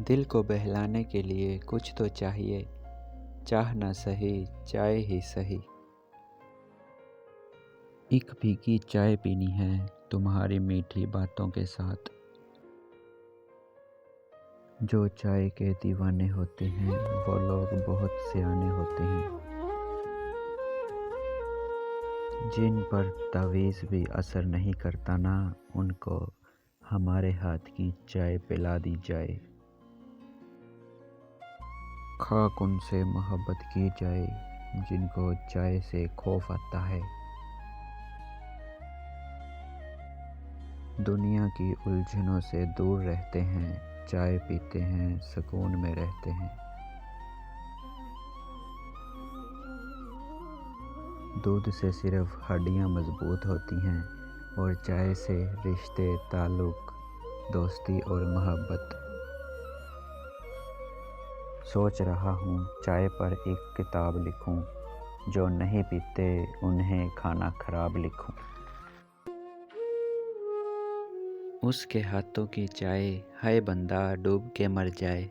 दिल को बहलाने के लिए कुछ तो चाहिए, चाह ना सही चाय ही सही। एक फीकी चाय पीनी है तुम्हारी मीठी बातों के साथ। जो चाय के दीवाने होते हैं वो लोग बहुत सियाने होते हैं। जिन पर तावीज़ भी असर नहीं करता ना, उनको हमारे हाथ की चाय पिला दी जाए। खाक उनसे मोहब्बत की जाए जिनको चाय से खौफ आता है। दुनिया की उलझनों से दूर रहते हैं, चाय पीते हैं, सुकून में रहते हैं। दूध से सिर्फ हड्डियाँ मजबूत होती हैं और चाय से रिश्ते, ताल्लुक, दोस्ती और मोहब्बत। सोच रहा हूँ चाय पर एक किताब लिखूँ, जो नहीं पीते उन्हें खाना खराब लिखूँ। उसके हाथों की चाय, हाय बंदा डूब के मर जाए।